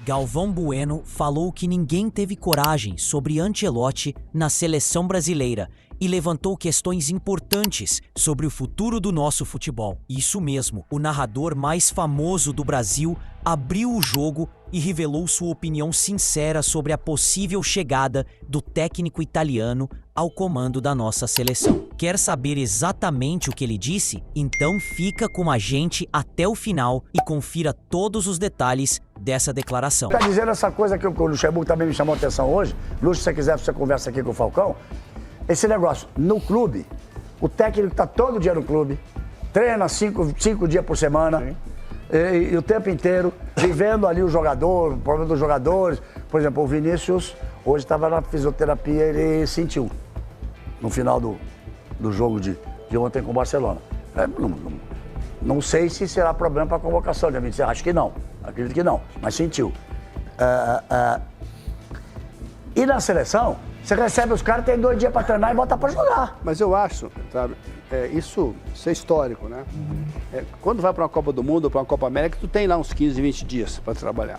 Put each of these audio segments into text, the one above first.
Galvão Bueno falou que ninguém teve coragem sobre Ancelotti na seleção brasileira e levantou questões importantes sobre o futuro do nosso futebol. Isso mesmo, o narrador mais famoso do Brasil abriu o jogo e revelou sua opinião sincera sobre a possível chegada do técnico italiano ao comando da nossa seleção. Quer saber exatamente o que ele disse? Então fica com a gente até o final e confira todos os detalhes dessa declaração. Tá dizendo essa coisa que o Luxemburgo também me chamou a atenção hoje. Luxo, se você quiser, você conversa aqui com o Falcão. Esse negócio, no clube, o técnico está todo dia no clube, treina cinco dias por semana, e o tempo inteiro, vivendo ali o jogador, o problema dos jogadores. Por exemplo, o Vinícius, hoje estava na fisioterapia, ele sentiu, no final do jogo de ontem com o Barcelona. Não sei se será problema para a convocação, acho que não, acredito que não, mas sentiu. E na seleção, você recebe os caras, tem 2 dias para treinar e bota para jogar. Mas eu acho, sabe, isso é histórico, né? Quando vai para uma Copa do Mundo ou para uma Copa América, tu tem lá uns 15, 20 dias para trabalhar.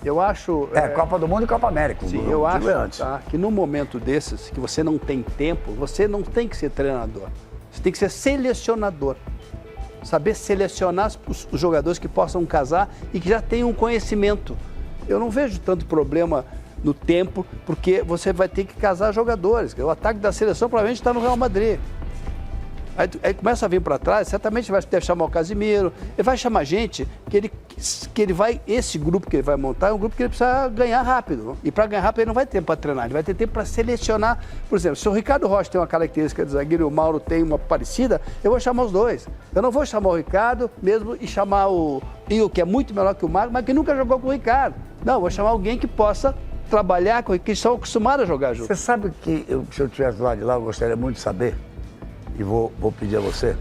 Eu acho... Copa do Mundo e Copa América. Sim, eu acho que no momento desses, que você não tem tempo, você não tem que ser treinador. Você tem que ser selecionador. Saber selecionar os jogadores que possam casar e que já tenham um conhecimento. Eu não vejo tanto problema no tempo, porque você vai ter que casar jogadores. O ataque da seleção provavelmente está no Real Madrid. Aí começa a vir para trás, certamente deve chamar o Casimiro, ele vai chamar gente que ele vai, esse grupo que ele vai montar é um grupo que ele precisa ganhar rápido. E para ganhar rápido ele não vai ter tempo para treinar, ele vai ter tempo para selecionar. Por exemplo, se o Ricardo Rocha tem uma característica de zagueiro e o Mauro tem uma parecida, eu vou chamar os dois. Eu não vou chamar o Ricardo mesmo e chamar o Io, que é muito melhor que o Marco, mas que nunca jogou com o Ricardo. Não, eu vou chamar alguém que possa trabalhar com que estão acostumados a jogar junto. Você sabe que se eu estivesse do lado de lá, eu gostaria muito de saber, e vou pedir a você,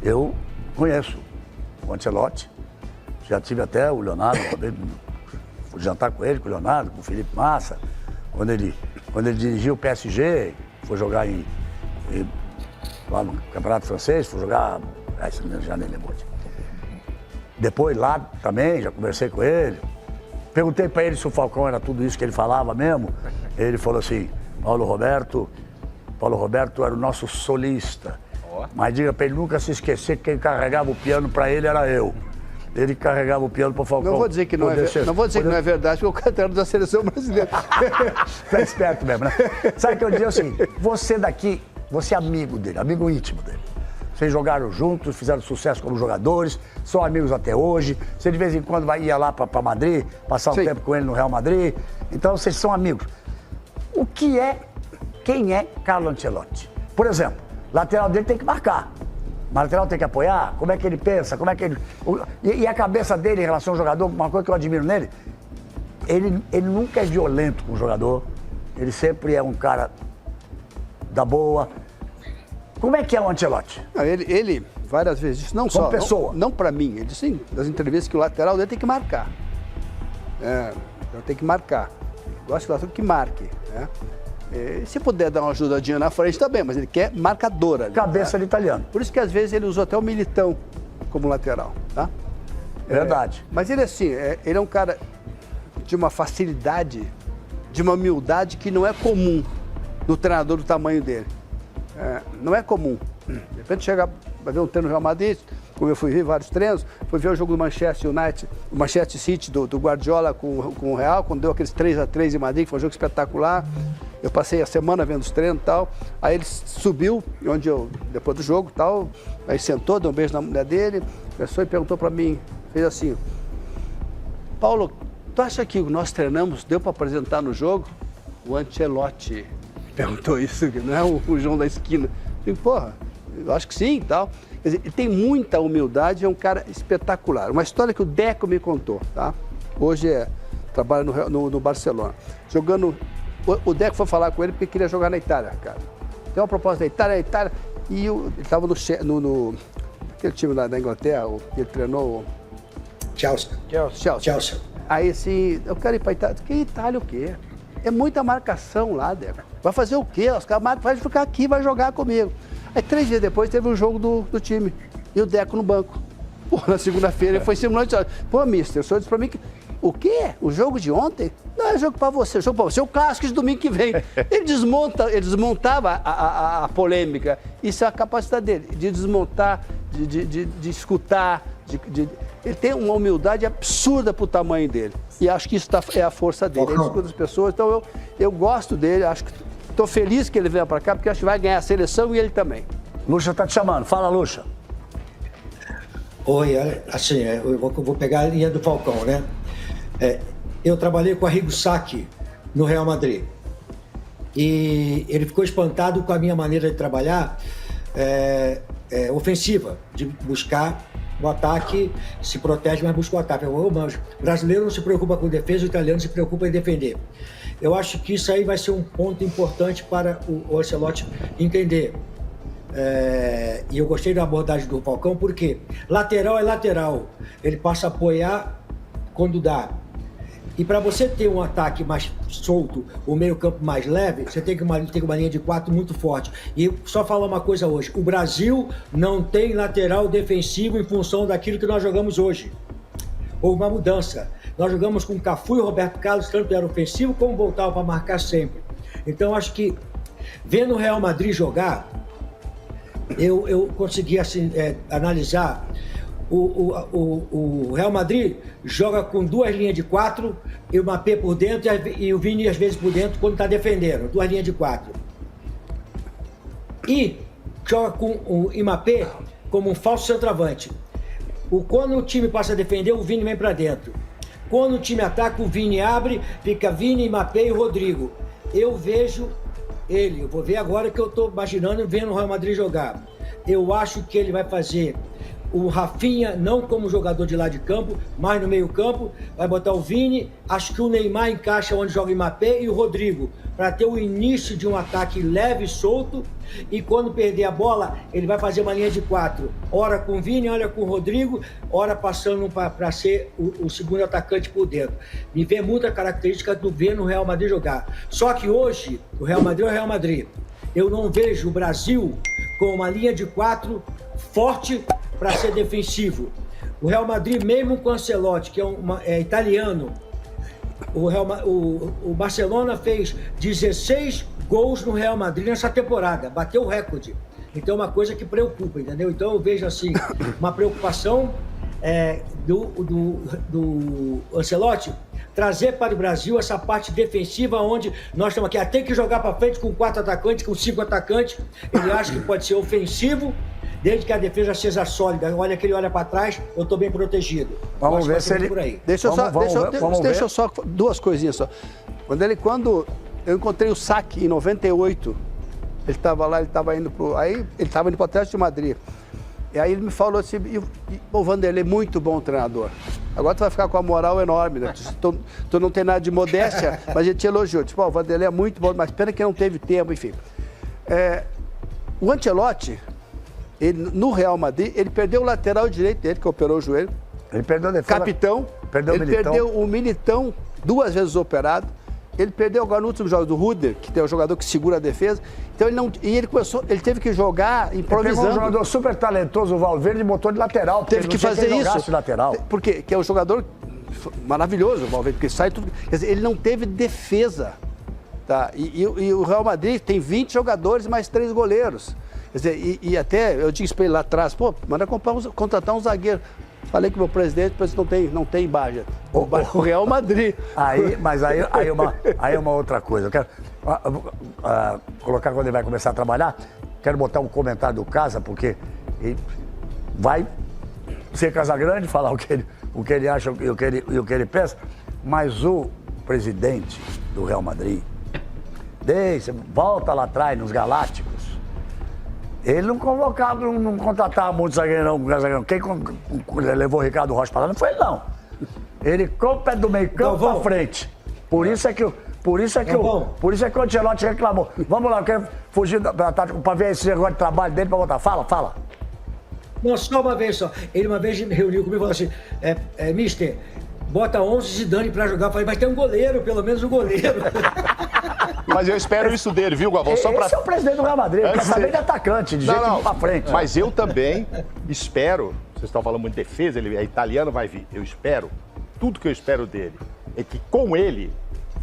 eu conheço o Ancelotti, já tive até o Leonardo, fui jantar com ele, com o Leonardo, com o Felipe Massa, quando ele dirigiu o PSG, foi jogar lá no Campeonato Francês, foi jogar, já nem lembro. Depois lá também, já conversei com ele. Perguntei para ele se o Falcão era tudo isso que ele falava mesmo. Ele falou assim, Paulo Roberto era o nosso solista. Mas diga para ele nunca se esquecer que quem carregava o piano para ele era eu. Ele carregava o piano para o Falcão. Não vou dizer que não é verdade, porque o cara era da seleção brasileira. Tá esperto mesmo, né? Sabe o que eu dizia assim? Você daqui, você é amigo dele, amigo íntimo dele. Vocês jogaram juntos, fizeram sucesso como jogadores, são amigos até hoje. Você de vez em quando ia lá para Madrid, passar um tempo com ele no Real Madrid. Então vocês são amigos. Quem é Carlo Ancelotti? Por exemplo, lateral dele tem que marcar. Mas lateral tem que apoiar? Como é que ele pensa? Como é que ele... E a cabeça dele em relação ao jogador, uma coisa que eu admiro nele, ele nunca é violento com o jogador. Ele sempre é um cara da boa. Como é que é o Ancelotti? Ele várias vezes disse, não como só... pessoa. Não para mim, ele disse das entrevistas que o lateral dele tem que marcar. Tem que marcar. Ele gosta do lateral que marque, né? Se puder dar uma ajudadinha na frente, tá bem, mas ele quer marcadora. Cabeça de italiano. Por isso que às vezes ele usou até o Militão como lateral, tá? Verdade. Mas ele assim, ele é um cara de uma facilidade, de uma humildade que não é comum no treinador do tamanho dele. Não é comum. De repente chega, vai ver um treino no Real Madrid, como eu fui ver vários treinos, fui ver o jogo do Manchester United, o Manchester City do Guardiola com o Real, quando deu aqueles 3-3 em Madrid, que foi um jogo espetacular. Eu passei a semana vendo os treinos e tal. Aí ele subiu, depois do jogo e tal, aí sentou, deu um beijo na mulher dele, começou e perguntou para mim, fez assim, Paulo, tu acha que nós treinamos, deu para apresentar no jogo? O Ancelotti perguntou isso, não é o João da esquina. Eu falei, porra, eu acho que sim e tal. Quer dizer, ele tem muita humildade, é um cara espetacular. Uma história que o Deco me contou, tá? Hoje trabalha no Barcelona. Jogando, o Deco foi falar com ele porque queria jogar na Itália, cara. Tem uma proposta da Itália, e ele estava no aquele time lá da Inglaterra, que ele treinou... Chelsea. Aí assim, eu quero ir para Itália. Que Itália o quê? É muita marcação lá, Deco. Vai fazer o quê? Os caras vai ficar aqui, vai jogar comigo. Aí 3 dias depois teve um jogo do time. E o Deco no banco. Pô, na segunda-feira ele foi simulante. Pô, mister, o senhor disse pra mim que O quê? O jogo de ontem? Não é jogo para você, é jogo para você. O clássico de domingo que vem. Ele desmontava a polêmica. Isso é a capacidade dele, de desmontar, de escutar. Ele tem uma humildade absurda para o tamanho dele. E acho que isso é a força dele. Ele escuta as pessoas. Então eu gosto dele, estou feliz que ele venha para cá, porque acho que vai ganhar a seleção e ele também. Lucha tá te chamando. Fala, Lucha. Oi, assim, eu vou pegar a linha do Falcão, né? Eu trabalhei com o Arrigo Sacchi no Real Madrid. E ele ficou espantado com a minha maneira de trabalhar ofensiva, de buscar o ataque, se protege, mas busca o ataque. O brasileiro não se preocupa com defesa, o italiano se preocupa em defender. Eu acho que isso aí vai ser um ponto importante para o Ancelotti entender. E eu gostei da abordagem do Falcão, porque lateral é lateral, ele passa a apoiar quando dá. E para você ter um ataque mais solto, o meio-campo mais leve, você tem que ter uma linha de 4 muito forte. E só falar uma coisa hoje: o Brasil não tem lateral defensivo em função daquilo que nós jogamos hoje. Houve uma mudança. Nós jogamos com Cafu e Roberto Carlos, tanto era ofensivo como voltava para marcar sempre. Então acho que, vendo o Real Madrid jogar, eu consegui assim, analisar. O Real Madrid joga com 2 linhas de 4 e o Mbappé por dentro e o Vini às vezes por dentro quando está defendendo, 2 linhas de 4. E joga com o Mbappé como um falso centroavante. Quando o time passa a defender, o Vini vem para dentro. Quando o time ataca, o Vini abre, fica Vini, Mbappé e Rodrigo. Eu vejo ele, eu vou ver agora que eu estou imaginando vendo o Real Madrid jogar. Eu acho que ele vai fazer o Rafinha não como jogador de lado de campo, mas no meio campo, vai botar o Vini, acho que o Neymar encaixa onde joga o Mbappé e o Rodrigo, para ter o início de um ataque leve e solto, e quando perder a bola, ele vai fazer uma linha de 4, ora com o Vini, ora com o Rodrigo, ora passando para ser o segundo atacante por dentro. Me vê muita característica do ver no Real Madrid jogar. Só que hoje, o Real Madrid é o Real Madrid. Eu não vejo o Brasil com uma linha de 4 forte para ser defensivo. O Real Madrid, mesmo com o Ancelotti, que é italiano, o Barcelona fez 16 gols no Real Madrid nessa temporada, bateu o recorde. Então é uma coisa que preocupa, entendeu? Então eu vejo assim, uma preocupação do Ancelotti trazer para o Brasil essa parte defensiva, onde nós estamos aqui, tem que jogar para frente com 4 atacantes, com 5 atacantes. Ele acha que pode ser ofensivo, desde que a defesa seja sólida. Olha que ele olha para trás, eu estou bem protegido. Vamos ver se ele... Por aí. Deixa eu só 2 coisinhas só. Quando eu encontrei o Sacchi em 98, ele estava lá, ele estava indo para o Atlético de Madrid. E aí ele me falou assim, o Vanderlei é muito bom treinador. Agora tu vai ficar com a moral enorme, né? Tu não tem nada de modéstia, mas a gente te elogiou. Tipo, o Vanderlei é muito bom, mas pena que não teve tempo, enfim. O Ancelotti, no Real Madrid, ele perdeu o lateral direito dele, que operou o joelho. Ele perdeu a defesa. Capitão. Perdeu o Militão 2 vezes operado. Ele perdeu agora no último jogo do Ruder, que tem o jogador que segura a defesa. Então ele teve que jogar improvisando. Ele pegou um jogador super talentoso, o Valverde, e botou de lateral. Teve que fazer isso. De lateral. Porque que é um jogador maravilhoso, o Valverde, porque sai tudo. Quer dizer, ele não teve defesa. Tá? E o Real Madrid tem 20 jogadores mais 3 goleiros. Quer dizer, e até eu disse para ele lá atrás, manda contratar um zagueiro. Falei que o meu presidente não tem Baja. O Real Madrid. Mas aí é uma outra coisa. Eu quero colocar quando ele vai começar a trabalhar, quero botar um comentário do Casa, porque ele vai ser Casagrande, falar o que ele acha e o que ele pensa, mas o presidente do Real Madrid, volta lá atrás, nos Galácticos, ele não convocava, não contratava muito zagueiro, não. Quem levou o Ricardo Rocha para lá não foi ele, não. Ele com o pé do meio campo para frente. Por isso é que o Ancelotti reclamou. Vamos lá, eu quero fugir da tática para ver esse negócio de trabalho dele para botar. Fala. Não, só uma vez só. Ele uma vez reuniu comigo e falou assim, mister, bota 11 Zidane para jogar. Eu falei, mas tem um goleiro, pelo menos um goleiro. Mas eu espero isso dele, viu, Galvão? Esse é o presidente do Real Madrid, ele quer saber de atacante, de jeito pra frente. Mas eu também espero, vocês estão falando muito de defesa, ele é italiano, vai vir. Eu espero tudo que eu espero dele é que com ele,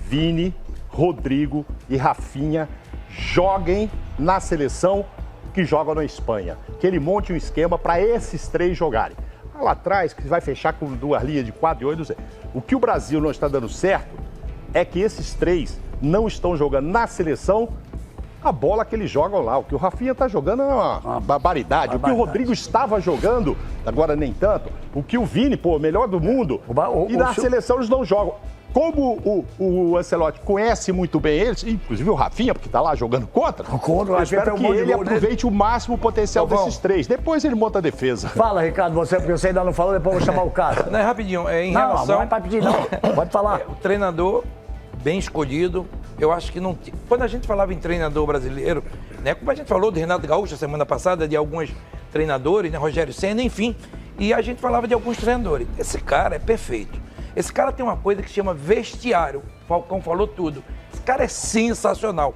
Vini, Rodrigo e Rafinha joguem na seleção que joga na Espanha. Que ele monte um esquema para esses 3 jogarem. Lá atrás, que vai fechar com 2 linhas de 4 e 8, não sei. O que o Brasil não está dando certo é que esses 3 não estão jogando na seleção a bola que eles jogam lá. O que o Rafinha está jogando é uma barbaridade. O que o Rodrigo estava jogando, agora nem tanto. O que o Vini, pô, melhor do mundo. E na seleção eles não jogam. Como o Ancelotti conhece muito bem eles, inclusive o Rafinha, porque está lá jogando contra, eu espero que ele aproveite o máximo o potencial desses 3. Depois ele monta a defesa. Fala, Ricardo, porque você ainda não falou, depois eu vou chamar o cara. Não, é rapidinho. Em Não, relação... não é pra pedir, não. Pode falar. O treinador bem escolhido, eu acho que não... Quando a gente falava em treinador brasileiro, né, como a gente falou do Renato Gaúcho a semana passada, de alguns treinadores, né, Rogério Ceni, enfim, e a gente falava de alguns treinadores. Esse cara é perfeito. Esse cara tem uma coisa que se chama vestiário. O Falcão falou tudo. Esse cara é sensacional.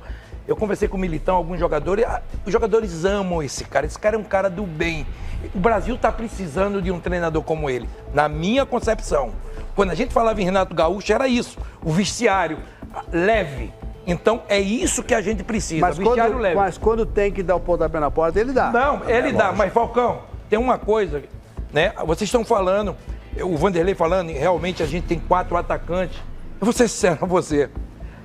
Eu conversei com o Militão, alguns jogadores. Os jogadores amam esse cara. Esse cara é um cara do bem. O Brasil está precisando de um treinador como ele. Na minha concepção. Quando a gente falava em Renato Gaúcho, era isso. O vestiário leve. Então, é isso que a gente precisa. Vestiário leve. Mas quando tem que dar o pontapé na porta, ele dá. Não, ele dá. Mas, Falcão, tem uma coisa, né? Vocês estão falando... O Vanderlei falando, realmente a gente tem 4 atacantes. Eu vou ser sincero a você.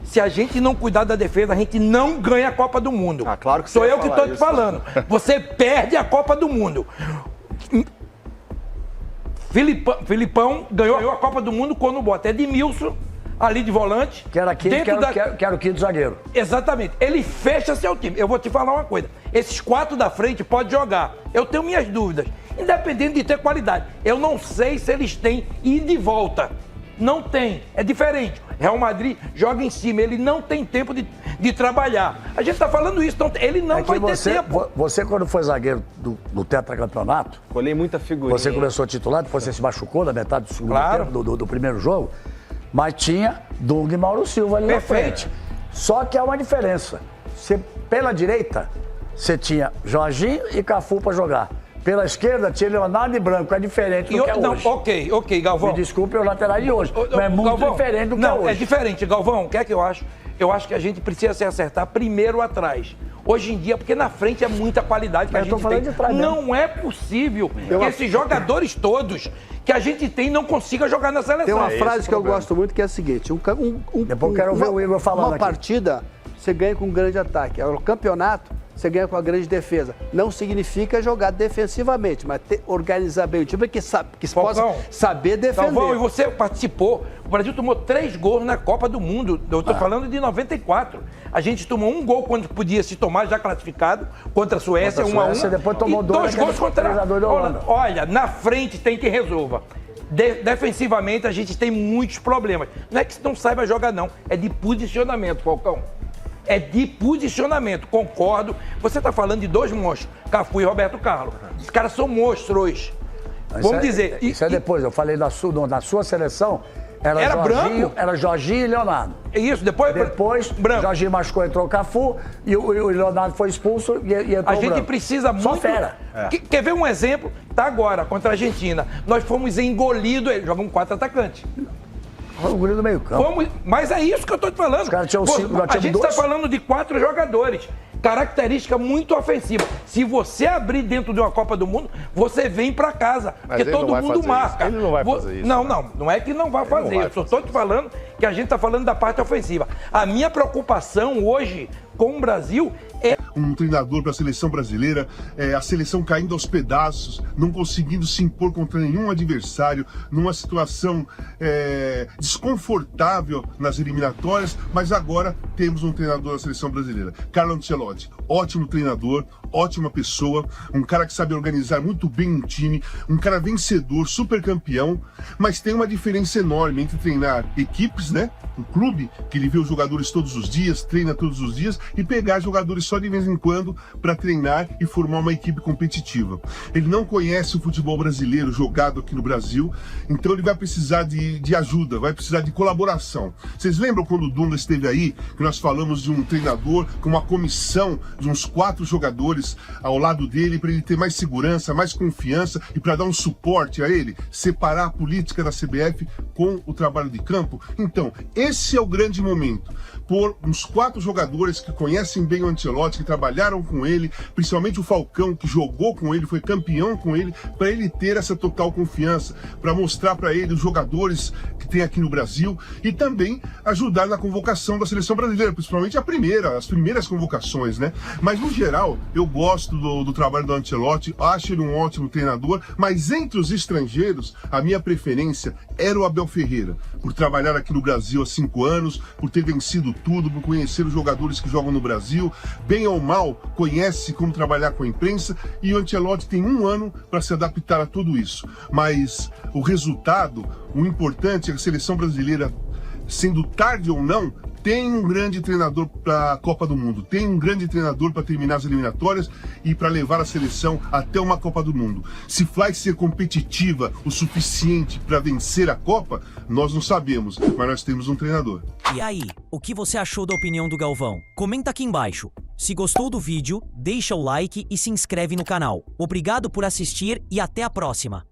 Se a gente não cuidar da defesa, a gente não ganha a Copa do Mundo. Ah, claro que sou eu que estou te falando. Você perde a Copa do Mundo. Filipão ganhou a Copa do Mundo quando bota Edmilson ali de volante. Que era o quinto zagueiro. Exatamente. Ele fecha seu time. Eu vou te falar uma coisa. Esses 4 da frente podem jogar. Eu tenho minhas dúvidas. Independente de ter qualidade. Eu não sei se eles têm ida e volta. Não tem. É diferente. Real Madrid joga em cima. Ele não tem tempo de trabalhar. A gente está falando isso. Então ele não vai ter tempo. Você, quando foi zagueiro do tetracampeonato... Colhei muita figurinha. Você começou titular, depois você se machucou na metade do segundo tempo do primeiro jogo. Mas tinha Dunga e Mauro Silva ali na frente. Só que há uma diferença. Pela direita, você tinha Jorginho e Cafu para jogar. Pela esquerda, tinha Leonardo e Branco. É diferente do que é hoje. Ok, Galvão. Me desculpe os laterais de hoje. Mas é muito Galvão, diferente do que é hoje. Não, é diferente. Galvão, o que é que eu acho? Eu acho que a gente precisa se acertar primeiro atrás. Hoje em dia, porque na frente é muita qualidade que a gente tem. Não é possível que esses jogadores todos que a gente tem não consiga jogar na seleção. Tem uma frase que eu gosto muito que é a seguinte. Depois eu quero ver o Igor falando Uma partida, você ganha com um grande ataque. O campeonato, você ganha com a grande defesa. Não significa jogar defensivamente, mas organizar bem o time que possa saber defender. Galvão, e você participou. O Brasil tomou 3 gols na Copa do Mundo. Eu estou falando de 94. A gente tomou 1 gol quando podia se tomar, já classificado, contra a Suécia, 1-1. Depois tomou 2 gols contra a Holanda. Olha, na frente tem que resolver. Defensivamente, a gente tem muitos problemas. Não é que não saiba jogar, não. É de posicionamento, Falcão. É de posicionamento, concordo. Você está falando de 2 monstros, Cafu e Roberto Carlos. Os caras são monstros. Vamos dizer. Isso é depois, eu falei na sua seleção, era Jorginho, branco. Era Jorginho e Leonardo. Isso, depois branco. Jorginho machucou, entrou o Cafu, e o Leonardo foi expulso e entrou a gente branco. precisa muito... Só fera. Quer ver um exemplo? Tá agora, contra a Argentina. Nós fomos engolidos, jogamos 4 atacantes. Foi o guri do meio campo. Mas é isso que eu tô te falando. Os caras tinham a gente está falando de 4 jogadores. Característica muito ofensiva. Se você abrir dentro de uma Copa do Mundo, você vem para casa. Mas porque todo mundo marca. Ele não vai fazer isso. Não é que não vai fazer. Eu só estou te falando que a gente está falando da parte ofensiva. A minha preocupação hoje com o Brasil é... Um treinador para a seleção brasileira, a seleção caindo aos pedaços, não conseguindo se impor contra nenhum adversário, numa situação desconfortável nas eliminatórias, mas agora temos um treinador da seleção brasileira, Carlo Ancelotti, ótimo treinador, ótima pessoa, um cara que sabe organizar muito bem um time, um cara vencedor, super campeão, mas tem uma diferença enorme entre treinar equipes clubes, né? Um clube que ele vê os jogadores todos os dias, treina todos os dias e pegar jogadores só de vez em quando para treinar e formar uma equipe competitiva. Ele não conhece o futebol brasileiro jogado aqui no Brasil, então ele vai precisar de ajuda, vai precisar de colaboração. Vocês lembram quando o Dunga esteve aí, que nós falamos de um treinador com uma comissão de uns 4 jogadores ao lado dele para ele ter mais segurança, mais confiança e para dar um suporte a ele, separar a política da CBF com o trabalho de campo? Então, esse é o grande momento. Por uns 4 jogadores que conhecem bem o Ancelotti, que trabalharam com ele, principalmente o Falcão, que jogou com ele, foi campeão com ele, para ele ter essa total confiança, para mostrar para ele os jogadores que tem aqui no Brasil e também ajudar na convocação da seleção brasileira, principalmente as primeiras convocações, né? Mas no geral, eu gosto do trabalho do Ancelotti, acho ele um ótimo treinador, mas entre os estrangeiros, a minha preferência era o Abel Ferreira, por trabalhar aqui no Brasil há 5 anos, por ter vencido tudo, por conhecer os jogadores que jogam no Brasil, bem ou mal, conhece como trabalhar com a imprensa, e o Ancelotti tem 1 ano para se adaptar a tudo isso. Mas o resultado, o importante é que a seleção brasileira, sendo tarde ou não, tem um grande treinador para a Copa do Mundo, tem um grande treinador para terminar as eliminatórias e para levar a seleção até uma Copa do Mundo. Se vai ser competitiva o suficiente para vencer a Copa, nós não sabemos, mas nós temos um treinador. E aí, o que você achou da opinião do Galvão? Comenta aqui embaixo. Se gostou do vídeo, deixa o like e se inscreve no canal. Obrigado por assistir e até a próxima.